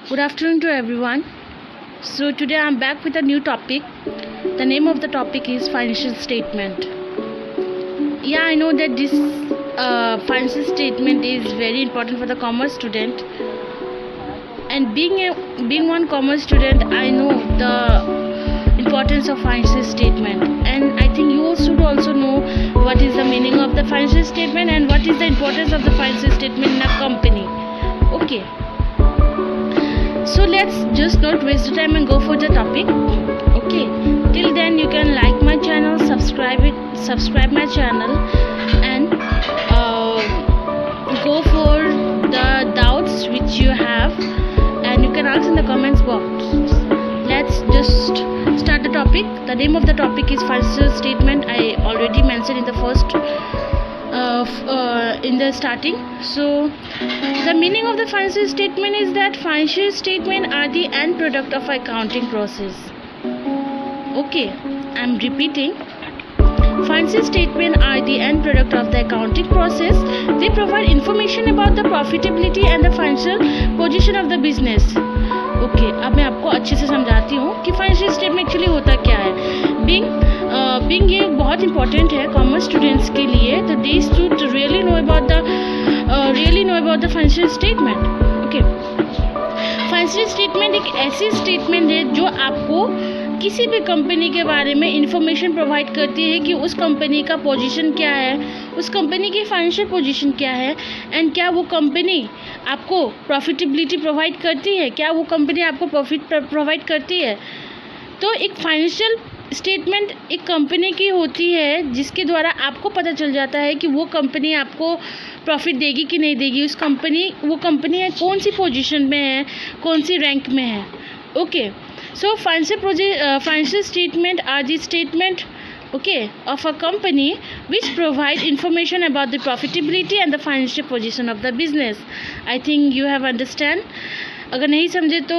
Good afternoon to everyone. So today I'm back with a new topic. The name of the topic is financial statement. Yeah, I know that this financial statement is very important for the commerce student. And being one commerce student, I know the importance of financial statement. And I think you should also know what is the meaning of the financial statement and what is the importance of the financial statement in a company. Okay. So let's just not waste the time and go for the topic. Okay, till then you can like my channel, subscribe my channel, and go for the doubts which you have, and you can ask in the comments box. Let's just start the topic. The name of the topic is financial statement. I already mentioned in the first in the starting. So the meaning of the financial statement is that financial statement are the end product of accounting process. Okay, I'm repeating. Financial statement are the end product of the accounting process. They provide information about the profitability and the financial position of the business. Okay, अब मैं आपको अच्छे से समझाती हूँ कि financial statement actually होता क्या है. बीइंग ये बहुत इंपॉर्टेंट है कॉमर्स स्टूडेंट्स के लिए. तो they should really know about the financial statement. Okay, financial statement एक ऐसी स्टेटमेंट है जो आपको किसी भी कंपनी के बारे में इंफॉर्मेशन प्रोवाइड करती है कि उस कंपनी का पोजीशन क्या है, उस कंपनी की फाइनेंशियल पोजीशन क्या है, एंड क्या वो कंपनी आपको प्रॉफिटेबिलिटी प्रोवाइड करती है, क्या वो कंपनी आपको प्रॉफिट प्रोवाइड करती है. तो एक फाइनेंशियल स्टेटमेंट एक कंपनी की होती है जिसके द्वारा आपको पता चल जाता है कि वो कंपनी आपको प्रॉफिट देगी कि नहीं देगी. वो कंपनी है कौन सी पोजीशन में है, कौन सी रैंक में है. Okay, so financial statement are the statement, okay, of a company which provide information about the profitability and the financial position of the business. I think you have understand. अगर नहीं समझे तो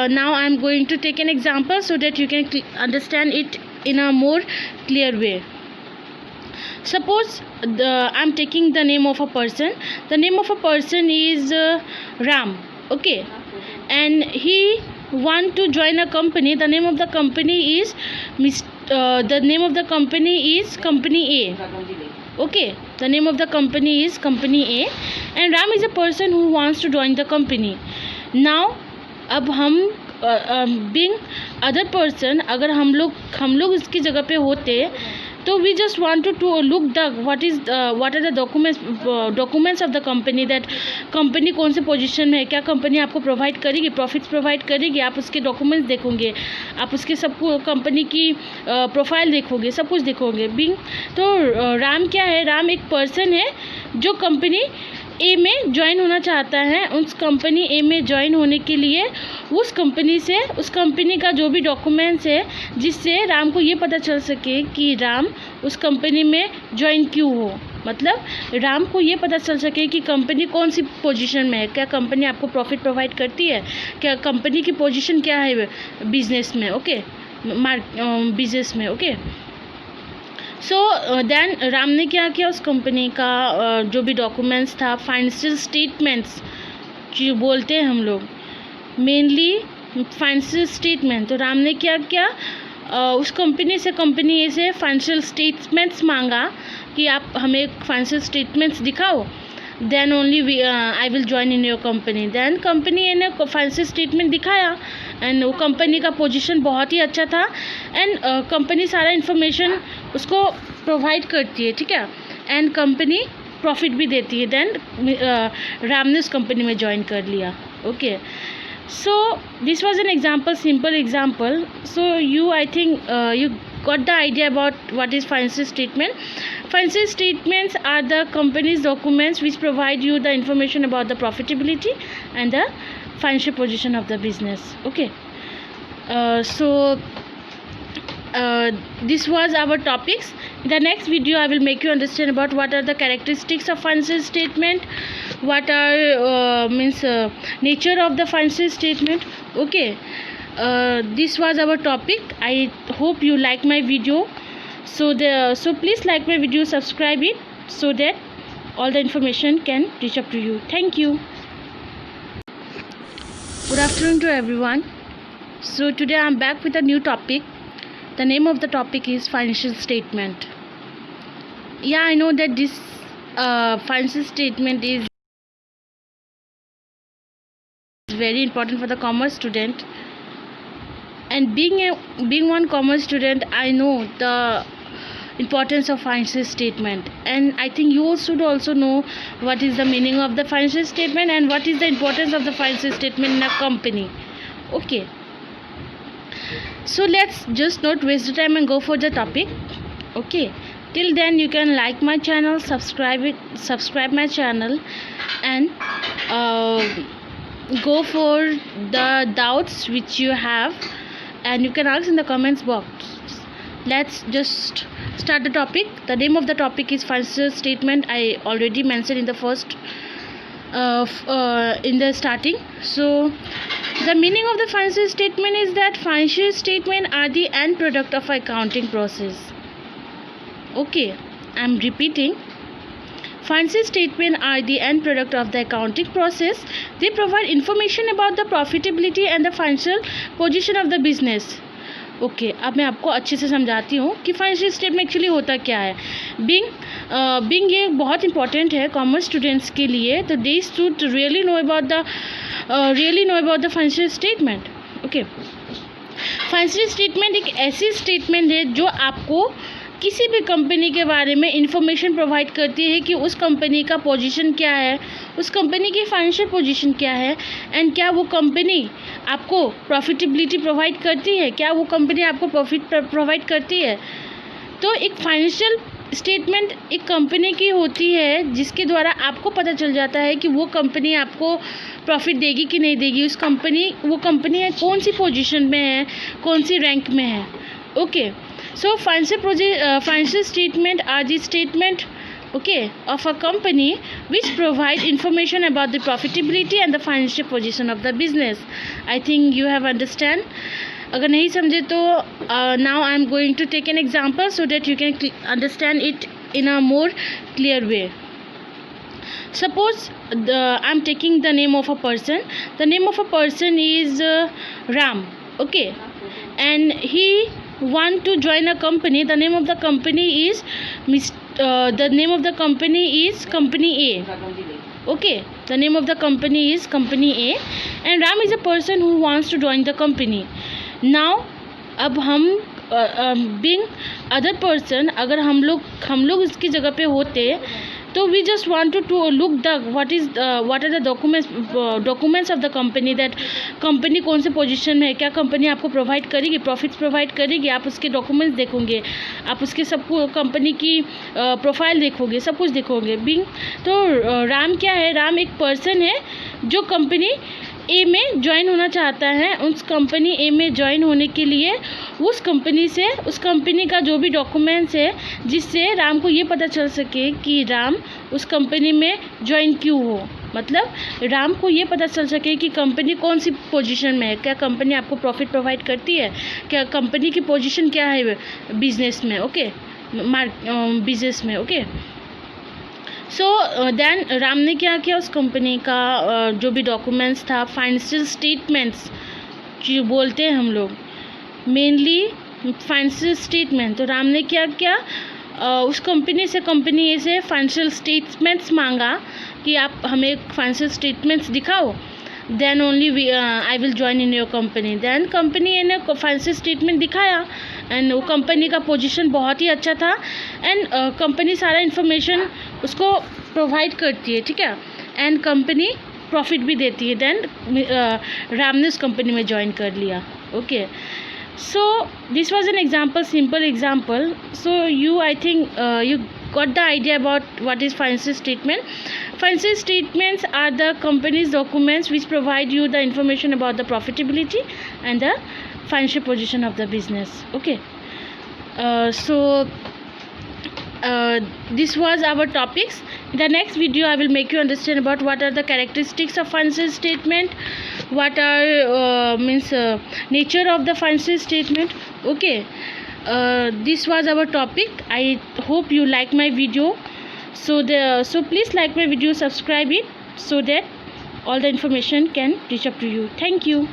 now I am going to take an example so that you can understand it in a more clear way. Suppose I am taking the name of a person. The name of a person is Ram. Okay, and he want to join a company. The name of the company is company A. Okay, the name of the company is company A, and Ram is a person who wants to join the company. Now अब हम being other person, अगर हम लोग इसकी जगह पे होते तो we just wanted to look the what are the documents of the company, that company कौन से पोजीशन में है, क्या कंपनी आपको प्रोवाइड करेगी, प्रॉफिट्स प्रोवाइड करेगी. आप उसके डॉक्यूमेंट्स देखोगे, आप उसके सब कंपनी की प्रोफाइल देखोगे, सब कुछ देखोगे. तो राम क्या है, राम एक पर्सन है जो कंपनी ए में ज्वाइन होना चाहता है. उस कंपनी ए में ज्वाइन होने के लिए उस कंपनी का जो भी डॉक्यूमेंट्स है जिससे राम को ये पता चल सके कि राम उस कंपनी में ज्वाइन क्यों हो. मतलब राम को ये पता चल सके कि कंपनी कौन सी पोजीशन में है, क्या कंपनी आपको प्रॉफिट प्रोवाइड करती है, क्या कंपनी की पोजीशन क्या है बिजनेस में. ओके, बिजनेस में. ओके, सो देन राम ने क्या किया, उस कंपनी का जो भी डॉक्यूमेंट्स था, फाइनेंशियल स्टेटमेंट्स जो बोलते हैं हम लोग, मेनली फाइनेंशियल स्टेटमेंट. तो राम ने क्या किया, उस कंपनी से फाइनेंशियल स्टेटमेंट्स मांगा कि आप हमें फाइनेंशियल स्टेटमेंट्स दिखाओ, then only I will join in your company. Then company ने फाइनेंशियल स्टेटमेंट दिखाया एंड वो कंपनी का पोजीशन बहुत ही अच्छा था एंड कंपनी सारा इन्फॉर्मेशन उसको प्रोवाइड करती है. ठीक है, एंड कंपनी प्रॉफिट भी देती है. देन राम ने उस कंपनी में ज्वाइन कर लिया. Okay, so this was an example, simple example. So I think you got the idea about what is financial statement. Financial statements are the company's documents which provide you the information about the profitability and the financial position of the business. Okay, this was our topics. In the next video I will make you understand about what are the characteristics of financial statement, what are nature of the financial statement. Okay, this was our topic. I hope you like my video. So please like my video, subscribe it so that all the information can reach up to you. Thank you. Good afternoon to everyone. So today I'm back with a new topic. The name of the topic is financial statement. Yeah, I know that this financial statement is very important for the commerce student. And being one commerce student, I know the importance of financial statement, and I think you should also know what is the meaning of the financial statement and what is the importance of the financial statement in a company. Okay, so let's just not waste the time and go for the topic. Okay, till then you can like my channel, subscribe my channel, and go for the doubts which you have, and you can ask in the comments box. Let's just start the topic. The name of the topic is financial statement. I already mentioned in the first in the starting. So the meaning of the financial statement is that financial statement are the end product of accounting process. Okay, I'm repeating. Financial statement are the end product of the accounting process. They provide information about the profitability and the financial position of the business. Okay अब मैं आपको अच्छे से समझाती हूँ कि financial statement actually होता क्या है. बिंग ये बहुत इंपॉर्टेंट है कॉमर्स स्टूडेंट्स के लिए. तो they should really know about the financial statement. Okay, financial statement एक ऐसी स्टेटमेंट है जो आपको किसी भी कंपनी के बारे में इंफॉर्मेशन प्रोवाइड करती है कि उस कंपनी का पोजीशन क्या है, उस कंपनी की फाइनेंशियल पोजीशन क्या है, एंड क्या वो कंपनी आपको प्रॉफिटेबिलिटी प्रोवाइड करती है, क्या वो कंपनी आपको प्रॉफिट प्रोवाइड करती है. तो एक फाइनेंशियल स्टेटमेंट एक कंपनी की होती है जिसके द्वारा आपको पता चल जाता है कि वो कंपनी आपको प्रॉफिट देगी कि नहीं देगी. वो कंपनी है कौन सी पोजीशन में है, कौन सी रैंक में है. Okay, so financial statement are the statement, okay, of a company which provide information about the profitability and the financial position of the business. I think you have understand. अगर नहीं समझे तो now I am going to take an example so that you can understand it in a more clear way. Suppose I am taking the name of a person. The name of a person is Ram. Okay, and he want to join a company. The name of the company is company A. Okay, the name of the company is company A, and Ram is a person who wants to join the company. Now अब हम being other person, अगर हम लोग इसकी जगह पे होते तो we just want to look the what are the documents of the company, that company कौन से पोजीशन में है, क्या कंपनी आपको प्रोवाइड करेगी, प्रॉफिट्स प्रोवाइड करेगी. आप उसके डॉक्यूमेंट्स देखोगे, आप उसके सब कंपनी की प्रोफाइल देखोगे, सब कुछ देखोगे. तो राम क्या है, राम एक पर्सन है जो कंपनी ए में ज्वाइन होना चाहता है. उस कंपनी ए में ज्वाइन होने के लिए उस कंपनी का जो भी डॉक्यूमेंट्स है जिससे राम को ये पता चल सके कि राम उस कंपनी में ज्वाइन क्यों हो. मतलब राम को ये पता चल सके कि कंपनी कौन सी पोजीशन में है, क्या कंपनी आपको प्रॉफिट प्रोवाइड करती है, क्या कंपनी की पोजीशन क्या है बिजनेस में. ओके, बिजनेस में. ओके, सो देन राम ने क्या किया, उस कंपनी का जो भी डॉक्यूमेंट्स था, फाइनेंशियल स्टेटमेंट्स जो बोलते हैं हम लोग, मेनली फाइनेंशियल स्टेटमेंट. तो राम ने क्या किया, उस कंपनी से फाइनेंशियल स्टेटमेंट्स मांगा कि आप हमें फाइनेंशियल स्टेटमेंट्स दिखाओ, then only I will join in your company. Then company ने फाइनेंशियल स्टेटमेंट दिखाया, एंड वो कंपनी का पोजीशन बहुत ही अच्छा था, एंड कंपनी सारा इन्फॉर्मेशन उसको प्रोवाइड करती है. ठीक है, एंड कंपनी प्रॉफिट भी देती है. देन राम ने उस कंपनी में ज्वाइन कर लिया. Okay, so this was an example, simple example. So I think you got the idea about what is financial statement. Financial statements are the company's documents which provide you the information about the profitability and the financial position of the business. Okay, this was our topics. In the next video I will make you understand about what are the characteristics of financial statement, what are nature of the financial statement. Okay, this was our topic. I hope you like my video. So please like my video, subscribe it so that all the information can reach up to you. Thank you.